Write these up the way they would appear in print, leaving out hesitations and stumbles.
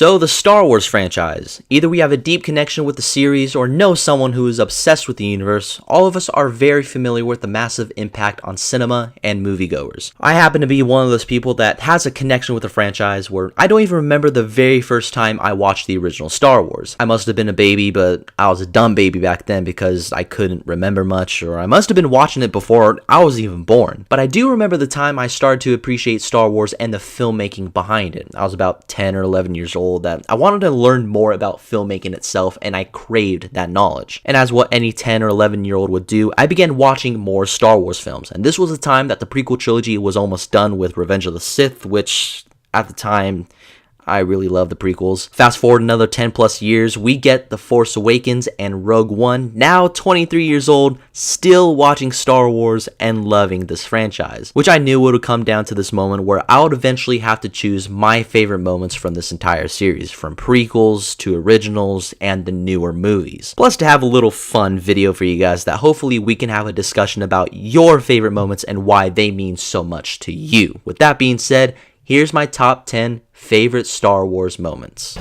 So the Star Wars franchise. Either we have a deep connection with the series or know someone who is obsessed with the universe, all of us are very familiar with the massive impact on cinema and moviegoers. I happen to be one of those people that has a connection with the franchise where I don't even remember the very first time I watched the original Star Wars. I must have been a baby, but I was a dumb baby back then because I couldn't remember much, or I must have been watching it before I was even born. But I do remember the time I started to appreciate Star Wars and the filmmaking behind it. I was about 10 or 11 years old that I wanted to learn more about filmmaking itself, and I craved that knowledge. And as what any 10 or 11-year-old would do, I began watching more Star Wars films. And this was the time that the prequel trilogy was almost done with Revenge of the Sith, which at the time I really love the prequels. Fast forward another 10 plus years, we get The Force Awakens and Rogue One, now 23 years old, still watching Star Wars and loving this franchise. Which I knew would come down to this moment where I would eventually have to choose my favorite moments from this entire series, from prequels to originals and the newer movies. Plus to have a little fun video for you guys that hopefully we can have a discussion about your favorite moments and why they mean so much to you. With that being said, here's my top 10 favorite Star Wars moments.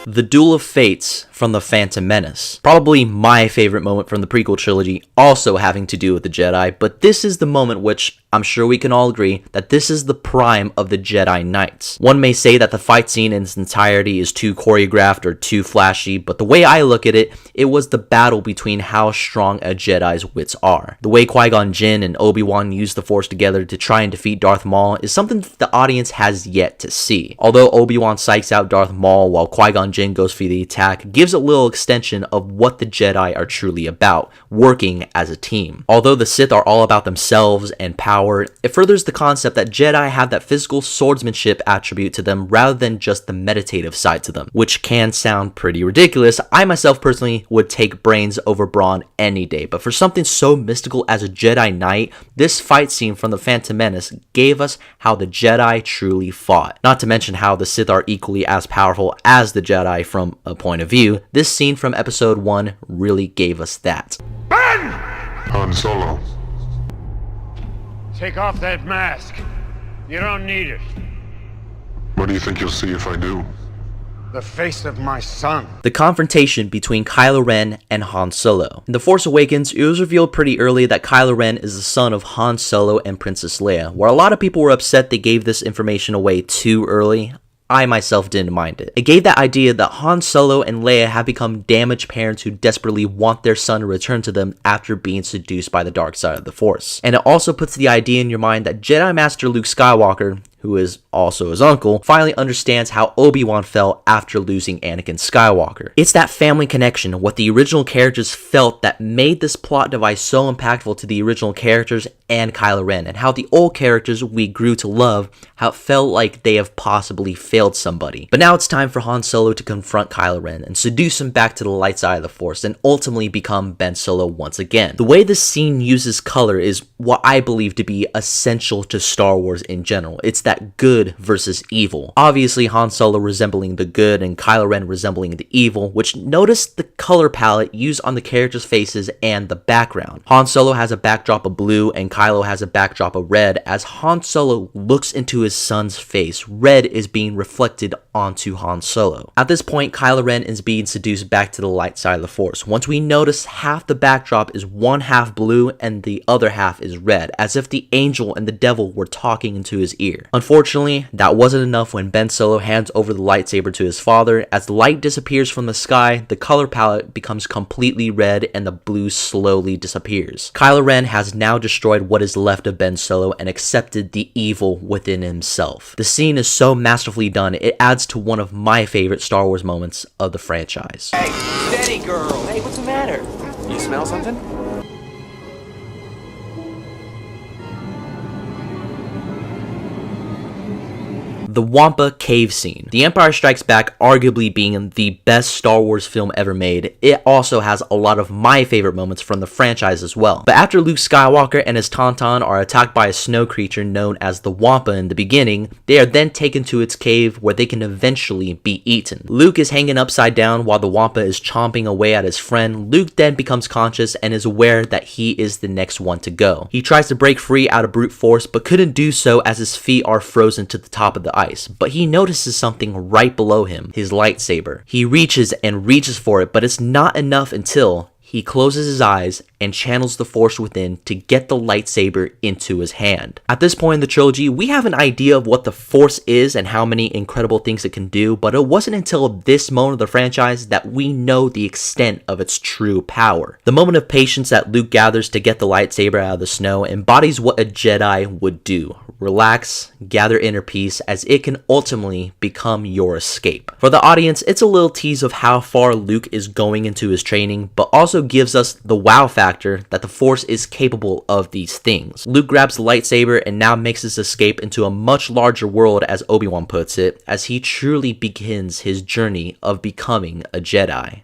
The Duel of Fates from The Phantom Menace. Probably my favorite moment from the prequel trilogy, also having to do with the Jedi, but this is the moment which I'm sure we can all agree that this is the prime of the Jedi Knights. One may say that the fight scene in its entirety is too choreographed or too flashy, but the way I look at it, it was the battle between how strong a Jedi's wits are. The way Qui-Gon Jinn and Obi-Wan use the Force together to try and defeat Darth Maul is something that the audience has yet to see. Although Obi-Wan psychs out Darth Maul while Qui-Gon Jinn goes for the attack, gives a little extension of what the Jedi are truly about, working as a team. Although the Sith are all about themselves and power, it furthers the concept that Jedi have that physical swordsmanship attribute to them rather than just the meditative side to them, which can sound pretty ridiculous. I myself personally would take brains over brawn any day, but for something so mystical as a Jedi Knight, this fight scene from The Phantom Menace gave us how the Jedi truly fought. Not to mention how the Sith are equally as powerful as the Jedi from a point of view. This scene from episode 1 really gave us that. Ben! Han Solo. Take off that mask. You don't need it. What do you think you'll see if I do? The face of my son. The confrontation between Kylo Ren and Han Solo. In The Force Awakens, it was revealed pretty early that Kylo Ren is the son of Han Solo and Princess Leia. Where a lot of people were upset they gave this information away too early, I myself didn't mind it. It gave that idea that Han Solo and Leia have become damaged parents who desperately want their son to return to them after being seduced by the dark side of the Force. And it also puts the idea in your mind that Jedi Master Luke Skywalker, who is also his uncle, finally understands how Obi-Wan felt after losing Anakin Skywalker. It's that family connection, what the original characters felt, that made this plot device so impactful to the original characters and Kylo Ren, and how the old characters we grew to love, how it felt like they have possibly failed somebody. But now it's time for Han Solo to confront Kylo Ren and seduce him back to the light side of the Force, and ultimately become Ben Solo once again. The way this scene uses color is what I believe to be essential to Star Wars in general. It's that good versus evil. Obviously, Han Solo resembling the good and Kylo Ren resembling the evil, which notice the color palette used on the characters' faces and the background. Han Solo has a backdrop of blue and Kylo has a backdrop of red. As Han Solo looks into his son's face, red is being reflected onto Han Solo. At this point, Kylo Ren is being seduced back to the light side of the Force. Once we notice half the backdrop is one half blue and the other half is red, as if the angel and the devil were talking into his ear. Unfortunately, that wasn't enough when Ben Solo hands over the lightsaber to his father. As the light disappears from the sky, the color palette becomes completely red and the blue slowly disappears. Kylo Ren has now destroyed what is left of Ben Solo and accepted the evil within himself. The scene is so masterfully done, it adds to one of my favorite Star Wars moments of the franchise. Hey, steady girl. Hey, what's the matter? You smell something? the Wampa Cave scene. The Empire Strikes Back arguably being the best Star Wars film ever made, it also has a lot of my favorite moments from the franchise as well. But after Luke Skywalker and his Tauntaun are attacked by a snow creature known as the Wampa in the beginning, they are then taken to its cave where they can eventually be eaten. Luke is hanging upside down while the Wampa is chomping away at his friend. Luke then becomes conscious and is aware that he is the next one to go. He tries to break free out of brute force but couldn't do so as his feet are frozen to the top of the ice. But he notices something right below him, his lightsaber. He reaches for it, but it's not enough until he closes his eyes and channels the Force within to get the lightsaber into his hand. At this point in the trilogy, we have an idea of what the Force is and how many incredible things it can do, but it wasn't until this moment of the franchise that we know the extent of its true power. The moment of patience that Luke gathers to get the lightsaber out of the snow embodies what a Jedi would do. Relax, gather inner peace, as it can ultimately become your escape. For the audience, it's a little tease of how far Luke is going into his training, but also gives us the wow factor that the Force is capable of these things. Luke grabs the lightsaber and now makes his escape into a much larger world, as Obi-Wan puts it, as he truly begins his journey of becoming a Jedi.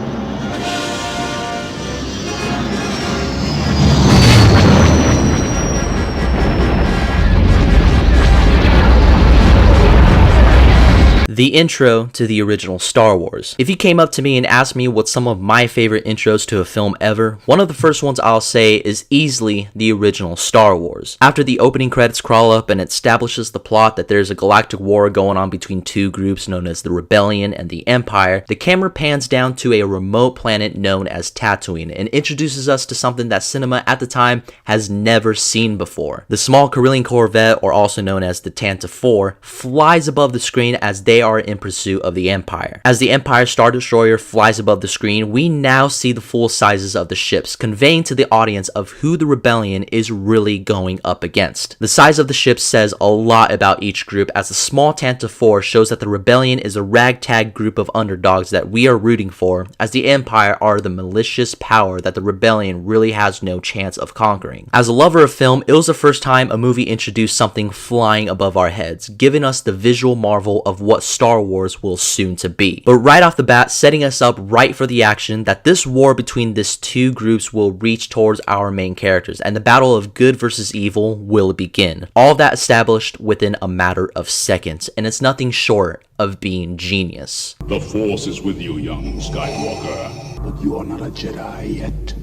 The intro to the original Star Wars. If you came up to me and asked me what's some of my favorite intros to a film ever, one of the first ones I'll say is easily the original Star Wars. After the opening credits crawl up and establishes the plot that there's a galactic war going on between two groups known as the Rebellion and the Empire, the camera pans down to a remote planet known as Tatooine and introduces us to something that cinema at the time has never seen before. The small Corellian Corvette, or also known as the Tantive 4, flies above the screen as they are in pursuit of the Empire. As the Empire Star Destroyer flies above the screen, we now see the full sizes of the ships, conveying to the audience of who the Rebellion is really going up against. The size of the ships says a lot about each group, as the small Tantive 4 shows that the Rebellion is a ragtag group of underdogs that we are rooting for, as the Empire are the malicious power that the Rebellion really has no chance of conquering. As a lover of film, it was the first time a movie introduced something flying above our heads, giving us the visual marvel of what Star Wars will soon to be. But right off the bat, setting us up right for the action that this war between these two groups will reach towards our main characters, and the battle of good versus evil will begin. All that established within a matter of seconds, and it's nothing short of being genius. The Force is with you, young Skywalker. But you are not a Jedi yet.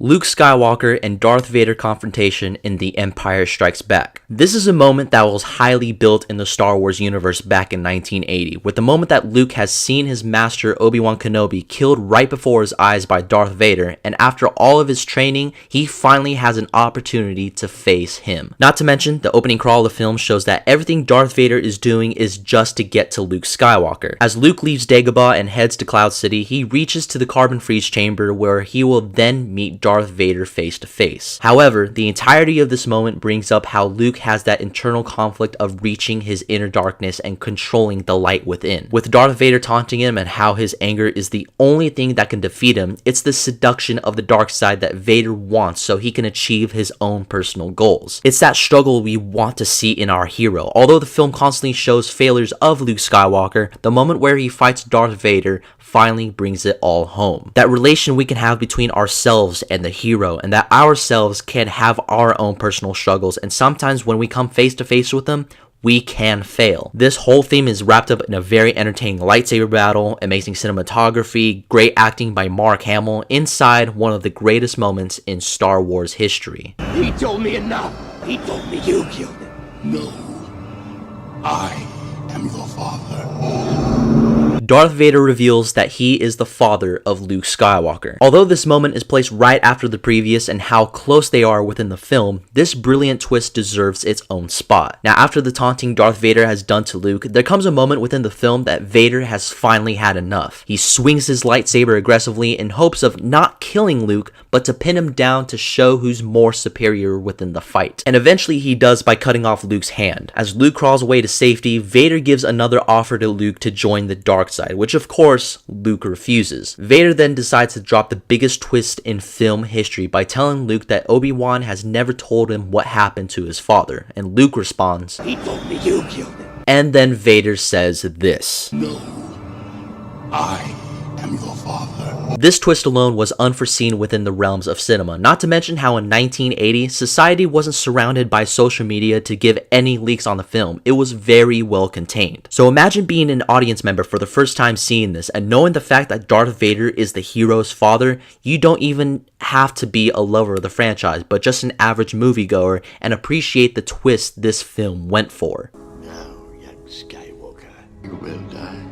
Luke Skywalker and Darth Vader confrontation in The Empire Strikes Back. This is a moment that was highly built in the Star Wars universe back in 1980, with the moment that Luke has seen his master Obi-Wan Kenobi killed right before his eyes by Darth Vader, and after all of his training, he finally has an opportunity to face him. Not to mention, the opening crawl of the film shows that everything Darth Vader is doing is just to get to Luke Skywalker. As Luke leaves Dagobah and heads to Cloud City, he reaches to the carbon freeze chamber where he will then meet Darth Vader face to face. However, the entirety of this moment brings up how Luke has that internal conflict of reaching his inner darkness and controlling the light within. With Darth Vader taunting him and how his anger is the only thing that can defeat him, it's the seduction of the dark side that Vader wants so he can achieve his own personal goals. It's that struggle we want to see in our hero. Although the film constantly shows failures of Luke Skywalker, the moment where he fights Darth Vader finally brings it all home. That relation we can have between ourselves and the hero, and that ourselves can have our own personal struggles, and sometimes when we come face to face with them, we can fail. This whole theme is wrapped up in a very entertaining lightsaber battle, amazing cinematography, great acting by Mark Hamill, inside one of the greatest moments in Star Wars history. He told me enough. He told me you killed him. No. I am your father. Darth Vader reveals that he is the father of Luke Skywalker. Although this moment is placed right after the previous and how close they are within the film, this brilliant twist deserves its own spot. Now, after the taunting Darth Vader has done to Luke, there comes a moment within the film that Vader has finally had enough. He swings his lightsaber aggressively in hopes of not killing Luke, but to pin him down to show who's more superior within the fight. And eventually he does by cutting off Luke's hand. As Luke crawls away to safety, Vader gives another offer to Luke to join the dark side. side, which of course Luke refuses. Vader then decides to drop the biggest twist in film history by telling Luke that Obi-Wan has never told him what happened to his father, and Luke responds, He told me you killed him. and then Vader says this. No. I am your father. This twist alone was unforeseen within the realms of cinema, not to mention how in 1980, society wasn't surrounded by social media to give any leaks on the film. It was very well contained. So imagine being an audience member for the first time seeing this and knowing the fact that Darth Vader is the hero's father. You don't even have to be a lover of the franchise, but just an average moviegoer, and appreciate the twist this film went for. Now, young Skywalker, you will die.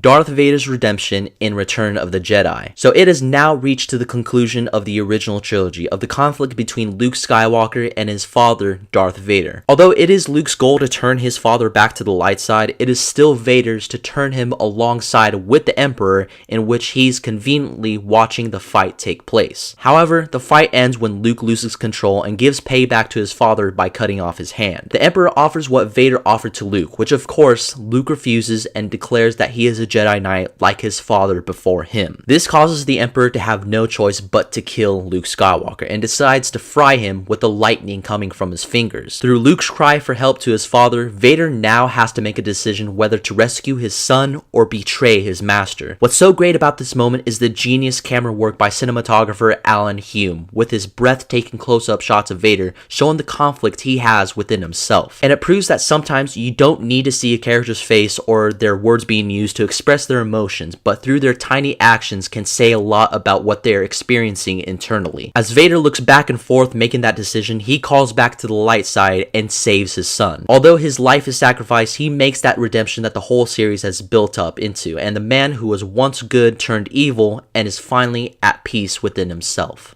Darth Vader's redemption in Return of the Jedi. So it has now reached to the conclusion of the original trilogy of the conflict between Luke Skywalker and his father, Darth Vader. Although it is Luke's goal to turn his father back to the light side, it is still Vader's to turn him alongside with the Emperor, in which he's conveniently watching the fight take place. However, the fight ends when Luke loses control and gives payback to his father by cutting off his hand. The Emperor offers what Vader offered to Luke, which of course Luke refuses and declares that he is a Jedi Knight like his father before him. This causes the Emperor to have no choice but to kill Luke Skywalker and decides to fry him with the lightning coming from his fingers. Through Luke's cry for help to his father, Vader now has to make a decision whether to rescue his son or betray his master. What's so great about this moment is the genius camera work by cinematographer Alan Hume, with his breathtaking close-up shots of Vader showing the conflict he has within himself. And it proves that sometimes you don't need to see a character's face or their words being used to express their emotions, but through their tiny actions can say a lot about what they're experiencing internally. As Vader looks back and forth making that decision, he calls back to the light side and saves his son. Although his life is sacrificed, he makes that redemption that the whole series has built up into, and the man who was once good turned evil and is finally at peace within himself.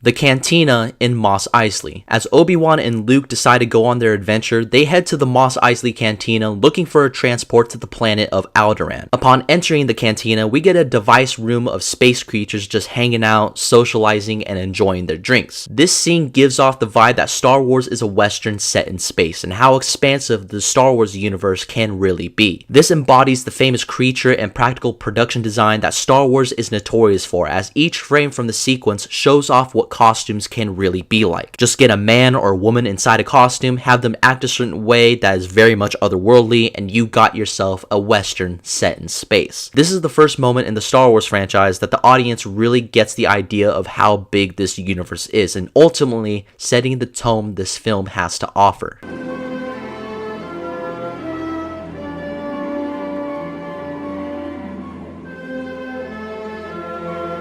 The Cantina in Mos Eisley. As Obi-Wan and Luke decide to go on their adventure, they head to the Mos Eisley Cantina looking for a transport to the planet of Alderaan. Upon entering the Cantina, we get a device room of space creatures just hanging out, socializing, and enjoying their drinks. This scene gives off the vibe that Star Wars is a western set in space, and how expansive the Star Wars universe can really be. This embodies the famous creature and practical production design that Star Wars is notorious for, as each frame from the sequence shows off what costumes can really be like. Just get a man or a woman inside a costume, have them act a certain way that is very much otherworldly, and you got yourself a western set in space. This is the first moment in the Star Wars franchise that the audience really gets the idea of how big this universe is, and ultimately setting the tone this film has to offer.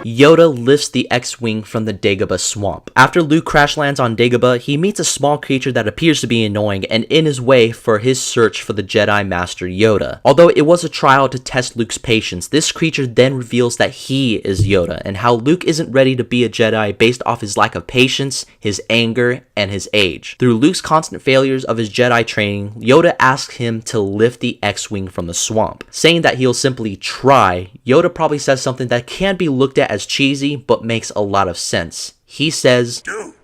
Yoda lifts the X-Wing from the Dagobah swamp. After Luke crash lands on Dagobah, he meets a small creature that appears to be annoying and in his way for his search for the Jedi Master Yoda. Although it was a trial to test Luke's patience, this creature then reveals that he is Yoda, and how Luke isn't ready to be a Jedi based off his lack of patience, his anger, and his age. Through Luke's constant failures of his Jedi training, Yoda asks him to lift the X-Wing from the swamp. Saying that he'll simply try, Yoda probably says something that can be looked at as cheesy, but makes a lot of sense. He says, Do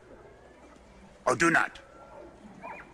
or do not.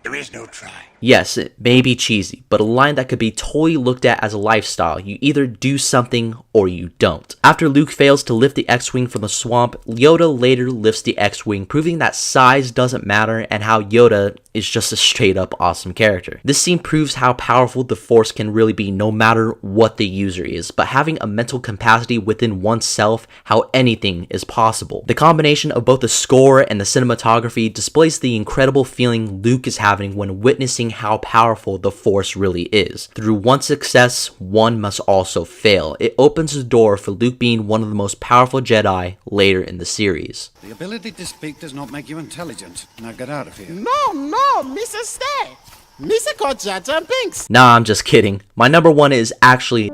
There is no try. Yes, it may be cheesy, but a line that could be totally looked at as a lifestyle. You either do something or you don't. After Luke fails to lift the X-Wing from the swamp, Yoda later lifts the X-Wing, proving that size doesn't matter and how Yoda is just a straight up awesome character. This scene proves how powerful the Force can really be no matter what the user is, but having a mental capacity within oneself, how anything is possible. The combination of both the score and the cinematography displays the incredible feeling Luke is having when witnessing how powerful the Force really is. Through one success, one must also fail. It opens the door for Luke being one of the most powerful Jedi later in the series. The ability to speak does not make you intelligent. Now get out of here. No, Mr. Stay. Mr. called Jar Jar Binks. Nah, I'm just kidding. My number one is actually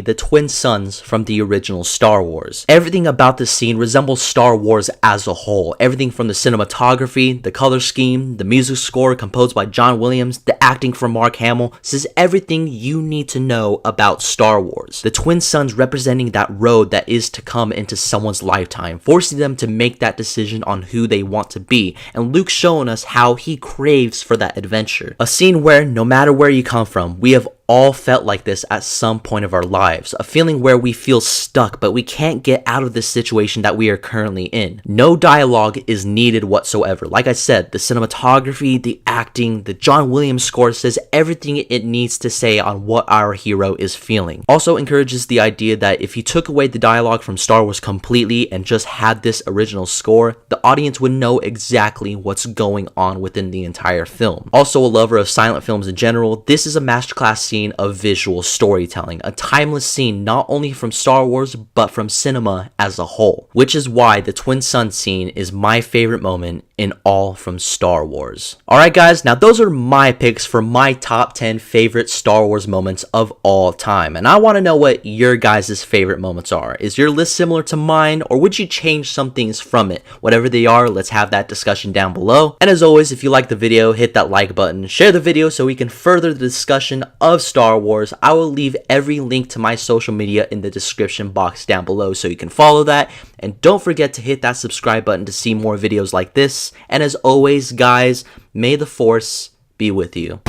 the twin sons from the original Star Wars. Everything about this scene resembles Star Wars as a whole. Everything from the cinematography, the color scheme, the music score composed by John Williams, the acting from Mark Hamill, says everything you need to know about Star Wars. The twin sons representing that road that is to come into someone's lifetime, forcing them to make that decision on who they want to be, and Luke showing us how he craves for that adventure. A scene where no matter where you come from, we have all felt like this at some point of our lives. A feeling where we feel stuck, but we can't get out of this situation that we are currently in. No dialogue is needed whatsoever. Like I said, the cinematography, the acting, the John Williams score says everything it needs to say on what our hero is feeling. Also encourages the idea that if you took away the dialogue from Star Wars completely and just had this original score, the audience would know exactly what's going on within the entire film. Also a lover of silent films in general, this is a masterclass scene of visual storytelling, a timeless scene not only from Star Wars but from cinema as a whole, which is why the twin sun scene is my favorite moment in all from Star Wars. Alright guys, now those are my picks for my top 10 favorite Star Wars moments of all time, and I want to know what your guys' favorite moments are. Is your list similar to mine, or would you change some things from it? Whatever they are, let's have that discussion down below. And as always, if you like the video, hit that like button, share the video so we can further the discussion of Star Wars. I will leave every link to my social media in the description box down below so you can follow that. And don't forget to hit that subscribe button to see more videos like this. And as always, guys, may the Force be with you.